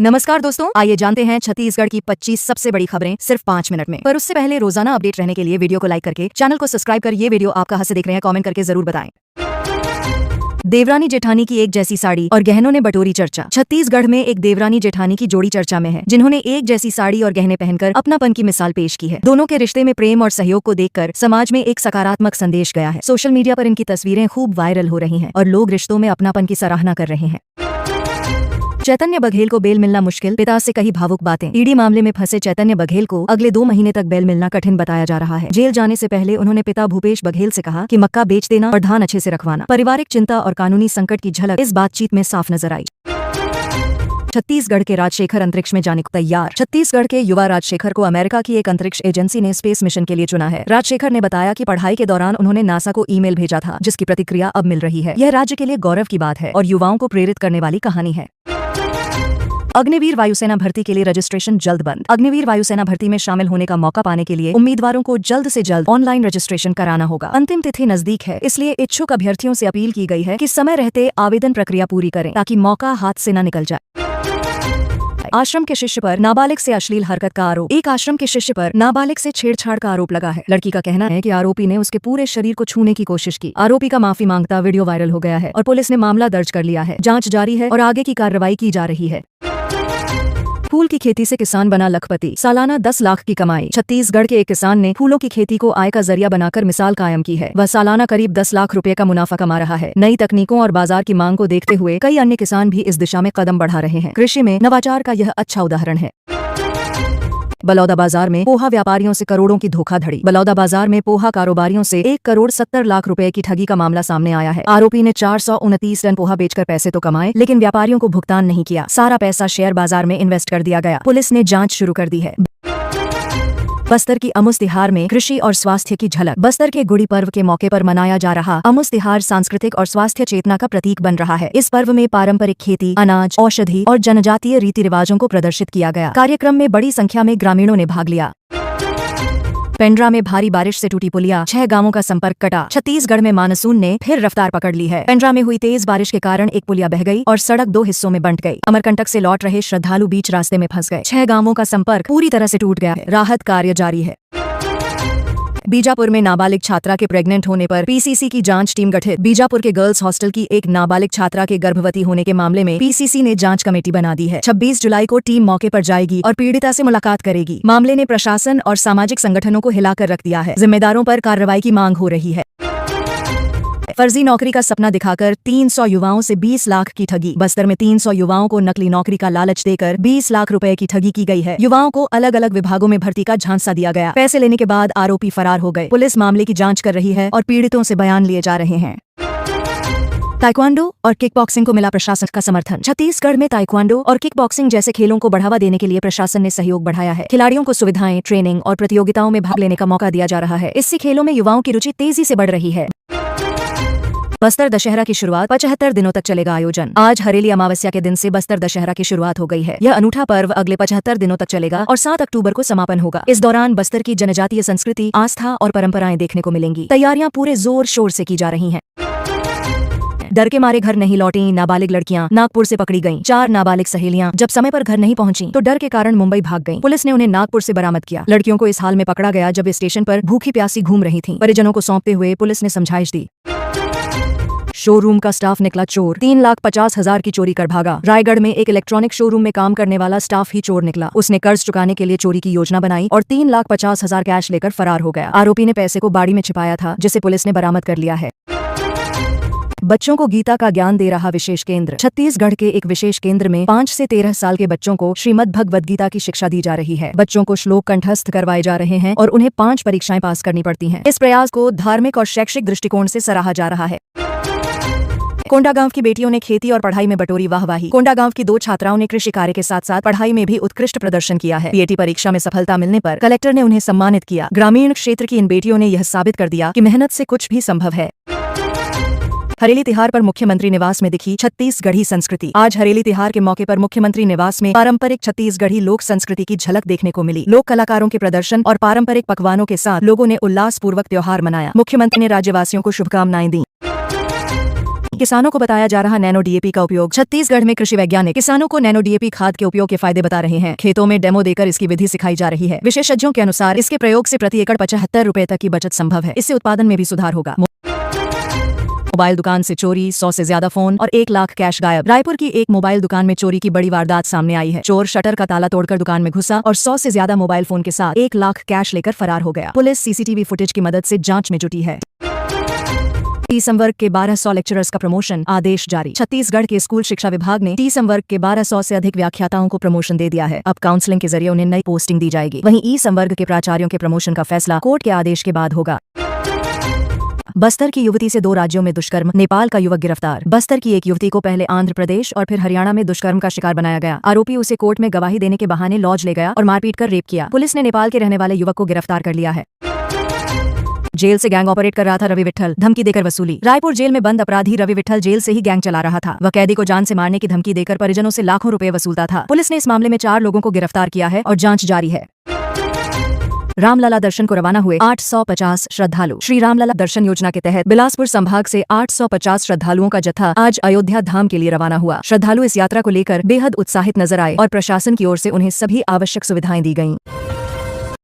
नमस्कार दोस्तों, आइए जानते हैं छत्तीसगढ़ की 25 सबसे बड़ी खबरें सिर्फ 5 मिनट में। पर उससे पहले रोजाना अपडेट रहने के लिए वीडियो को लाइक करके चैनल को सब्सक्राइब कर ये वीडियो आप कहां से देख रहे हैं कमेंट करके जरूर बताएं। देवरानी जेठानी की एक जैसी साड़ी और गहनों ने बटोरी चर्चा। छत्तीसगढ़ में एक देवरानी जेठानी की जोड़ी चर्चा में है, जिन्होंने एक जैसी साड़ी और गहने पहनकर अपनापन की मिसाल पेश की है। दोनों के रिश्ते में प्रेम और सहयोग को देखकर समाज में एक सकारात्मक संदेश गया है। सोशल मीडिया पर इनकी तस्वीरें खूब वायरल हो रही हैं और लोग रिश्तों में अपनापन की सराहना कर रहे हैं। चैतन्य बघेल को बेल मिलना मुश्किल, पिता से कही भावुक बातें। ईडी मामले में फंसे चैतन्य बघेल को अगले 2 महीने तक बेल मिलना कठिन बताया जा रहा है। जेल जाने से पहले उन्होंने पिता भूपेश बघेल से कहा कि मक्का बेच देना और धान अच्छे से रखवाना। पारिवारिक चिंता और कानूनी संकट की झलक इस बातचीत में साफ नजर आई। छत्तीसगढ़ के राजशेखर अंतरिक्ष में जाने को तैयार। छत्तीसगढ़ के युवा राजशेखर को अमेरिका की एक अंतरिक्ष एजेंसी ने स्पेस मिशन के लिए चुना है। राजशेखर ने बताया कि पढ़ाई के दौरान उन्होंने नासा को ईमेल भेजा था, जिसकी प्रतिक्रिया अब मिल रही है। यह राज्य के लिए गौरव की बात है और युवाओं को प्रेरित करने वाली कहानी है। अग्निवीर वायुसेना भर्ती के लिए रजिस्ट्रेशन जल्द बंद। अग्निवीर वायुसेना भर्ती में शामिल होने का मौका पाने के लिए उम्मीदवारों को जल्द से जल्द ऑनलाइन रजिस्ट्रेशन कराना होगा। अंतिम तिथि नजदीक है, इसलिए इच्छुक अभ्यर्थियों से अपील की गई है कि समय रहते आवेदन प्रक्रिया पूरी करें ताकि मौका हाथ से न निकल जाए। आश्रम के शिष्य पर नाबालिग से अश्लील हरकत का आरोप। एक आश्रम के शिष्य पर नाबालिग से छेड़छाड़ का आरोप लगा है। लड़की का कहना है कि आरोपी ने उसके पूरे शरीर को छूने की कोशिश की। आरोपी का माफी मांगता वीडियो वायरल हो गया है और पुलिस ने मामला दर्ज कर लिया है। जांच जारी है और आगे की कार्रवाई की जा रही है। फूल की खेती से किसान बना लखपति, सालाना 10 लाख की कमाई। छत्तीसगढ़ के एक किसान ने फूलों की खेती को आय का जरिया बनाकर मिसाल कायम की है। वह सालाना करीब 10 लाख रुपए का मुनाफा कमा रहा है। नई तकनीकों और बाजार की मांग को देखते हुए कई अन्य किसान भी इस दिशा में कदम बढ़ा रहे हैं। कृषि में नवाचार का यह अच्छा उदाहरण है। बलौदाबाजार में पोहा व्यापारियों से करोड़ों की धोखाधड़ी। बलौदाबाजार में पोहा कारोबारियों से 1 करोड़ 70 लाख रुपए की ठगी का मामला सामने आया है। आरोपी ने 429 टन पोहा बेचकर पैसे तो कमाए, लेकिन व्यापारियों को भुगतान नहीं किया। सारा पैसा शेयर बाजार में इन्वेस्ट कर दिया गया। पुलिस ने जांच शुरू कर दी है। बस्तर की अमुस तिहार में कृषि और स्वास्थ्य की झलक। बस्तर के गुड़ी पर्व के मौके पर मनाया जा रहा अमुस तिहार सांस्कृतिक और स्वास्थ्य चेतना का प्रतीक बन रहा है। इस पर्व में पारंपरिक खेती, अनाज, औषधि और जनजातीय रीति रिवाजों को प्रदर्शित किया गया। कार्यक्रम में बड़ी संख्या में ग्रामीणों ने भाग लिया। पेंड्रा में भारी बारिश से टूटी पुलिया, 6 गांवों का संपर्क कटा। छत्तीसगढ़ में मानसून ने फिर रफ्तार पकड़ ली है। पेंड्रा में हुई तेज बारिश के कारण एक पुलिया बह गई और सड़क 2 हिस्सों में बंट गई। अमरकंटक से लौट रहे श्रद्धालु बीच रास्ते में फंस गए। 6 गांवों का संपर्क पूरी तरह से टूट गया है। राहत कार्य जारी है। बीजापुर में नाबालिग छात्रा के प्रेग्नेंट होने पर पीसीसी की जांच टीम गठित। बीजापुर के गर्ल्स हॉस्टल की एक नाबालिग छात्रा के गर्भवती होने के मामले में पीसीसी ने जांच कमेटी बना दी है। 26 जुलाई को टीम मौके पर जाएगी और पीड़िता से मुलाकात करेगी। मामले ने प्रशासन और सामाजिक संगठनों को हिलाकर रख दिया है। जिम्मेदारों पर कार्रवाई की मांग हो रही है। फर्जी नौकरी का सपना दिखाकर 300 युवाओं से 20 लाख की ठगी। बस्तर में 300 युवाओं को नकली नौकरी का लालच देकर 20 लाख रुपए की ठगी की गई है। युवाओं को अलग अलग विभागों में भर्ती का झांसा दिया गया। पैसे लेने के बाद आरोपी फरार हो गए। पुलिस मामले की जांच कर रही है और पीड़ितों से बयान लिए जा रहे हैं। ताइक्वांडो और किक बॉक्सिंग को मिला प्रशासन का समर्थन। छत्तीसगढ़ में ताइक्वांडो और किक बॉक्सिंग जैसे खेलों को बढ़ावा देने के लिए प्रशासन ने सहयोग बढ़ाया है। खिलाड़ियों को सुविधाएं, ट्रेनिंग और प्रतियोगिताओं में भाग लेने का मौका दिया जा रहा है। इससे खेलों में युवाओं की रुचि तेजी से बढ़ रही है। बस्तर दशहरा की शुरुआत 75 दिनों तक चलेगा आयोजन। आज हरेली अमावस्या के दिन से बस्तर दशहरा की शुरुआत हो गई है। यह अनूठा पर्व अगले 75 दिनों तक चलेगा और 7 अक्टूबर को समापन होगा। इस दौरान बस्तर की जनजातीय संस्कृति, आस्था और परंपराएं देखने को मिलेंगी। तैयारियां पूरे जोर शोर से की जा रही हैं। डर के मारे घर नहीं लौटी नाबालिग लड़कियां। नागपुर से पकड़ी गईं। 4 नाबालिग सहेलियां जब समय पर घर नहीं पहुंची तो डर के कारण मुंबई भाग गईं। पुलिस ने उन्हें नागपुर से बरामद किया। लड़कियों को इस हाल में पकड़ा गया जब वे स्टेशन पर भूखी प्यासी घूम रही थीं। परिजनों को सौंपते हुए पुलिस ने समझाइश दी। शोरूम का स्टाफ निकला चोर, 3,50,000 की चोरी कर भागा। रायगढ़ में एक इलेक्ट्रॉनिक शोरूम में काम करने वाला स्टाफ ही चोर निकला। उसने कर्ज चुकाने के लिए चोरी की योजना बनाई और 3,50,000 कैश लेकर फरार हो गया। आरोपी ने पैसे को बाड़ी में छिपाया था, जिसे पुलिस ने बरामद कर लिया है। बच्चों को गीता का ज्ञान दे रहा विशेष केंद्र। छत्तीसगढ़ के एक विशेष केंद्र में 5 से 13 साल के बच्चों को श्रीमद् भगवद गीता की शिक्षा दी जा रही है। बच्चों को श्लोक कंठस्थ करवाए जा रहे हैं और उन्हें 5 परीक्षाएं पास करनी पड़ती हैं। इस प्रयास को धार्मिक और शैक्षिक दृष्टिकोण से सराहा जा रहा है। कोंडागांव की बेटियों ने खेती और पढ़ाई में बटोरी वाहवाही। कोंडागांव की 2 छात्राओं ने कृषि कार्य के साथ साथ पढ़ाई में भी उत्कृष्ट प्रदर्शन किया है। पीएटी परीक्षा में सफलता मिलने पर कलेक्टर ने उन्हें सम्मानित किया। ग्रामीण क्षेत्र की इन बेटियों ने यह साबित कर दिया कि मेहनत से कुछ भी संभव है। हरेली तिहार पर मुख्यमंत्री निवास में दिखी छत्तीसगढ़ी संस्कृति। आज हरेली तिहार के मौके पर मुख्यमंत्री निवास में पारंपरिक छत्तीसगढ़ी लोक संस्कृति की झलक देखने को मिली। लोक कलाकारों के प्रदर्शन और पारंपरिक पकवानों के साथ लोगों ने उल्लासपूर्वक त्योहार मनाया। मुख्यमंत्री ने राज्यवासियों को शुभकामनाएं दी। किसानों को बताया जा रहा नैनो डीएपी का उपयोग। छत्तीसगढ़ में कृषि वैज्ञानिक किसानों को नैनो डीएपी खाद के उपयोग के फायदे बता रहे हैं। खेतों में डेमो देकर इसकी विधि सिखाई जा रही है। विशेषज्ञों के अनुसार इसके प्रयोग से प्रति एकड़ 75 रुपए तक की बचत संभव है। इससे उत्पादन में भी सुधार होगा। मोबाइल दुकान से चोरी, 100 से ज्यादा फोन और 1 लाख कैश गायब। रायपुर की एक मोबाइल दुकान में चोरी की बड़ी वारदात सामने आई है। चोर शटर का ताला तोड़कर दुकान में घुसा और 100 से ज्यादा मोबाइल फोन के साथ 1 लाख कैश लेकर फरार हो गया। पुलिस सीसीटीवी फुटेज की मदद से जांच में जुटी है। टी संवर्ग के 1200 लेक्चरर्स का प्रमोशन आदेश जारी। छत्तीसगढ़ के स्कूल शिक्षा विभाग ने टी संवर्ग के 1200 से अधिक व्याख्याताओं को प्रमोशन दे दिया है। अब काउंसलिंग के जरिए उन्हें नई पोस्टिंग दी जाएगी। वहीं ई संवर्ग के प्राचार्यों के प्रमोशन का फैसला कोर्ट के आदेश के बाद होगा। बस्तर की युवती से 2 राज्यों में दुष्कर्म, नेपाल का युवक गिरफ्तार। बस्तर की एक युवती को पहले आंध्र प्रदेश और फिर हरियाणा में दुष्कर्म का शिकार बनाया गया। आरोपी उसे कोर्ट में गवाही देने के बहाने लॉज ले गया और मारपीट कर रेप किया। पुलिस ने नेपाल के रहने वाले युवक को गिरफ्तार कर लिया है। जेल से गैंग ऑपरेट कर रहा था रवि विट्ठल, धमकी देकर वसूली। रायपुर जेल में बंद अपराधी रवि विट्ठल जेल से ही गैंग चला रहा था। वह कैदी को जान से मारने की धमकी देकर परिजनों से लाखों रुपए वसूलता था। पुलिस ने इस मामले में 4 लोगों को गिरफ्तार किया है और जांच जारी है। रामलला दर्शन को रवाना हुए 850 श्रद्धालु। श्री रामलला दर्शन योजना के तहत बिलासपुर संभाग से 850 श्रद्धालुओं का जत्था आज अयोध्या धाम के लिए रवाना हुआ। श्रद्धालु इस यात्रा को लेकर बेहद उत्साहित नजर आए और प्रशासन की ओर से उन्हें सभी आवश्यक सुविधाएं दी गईं।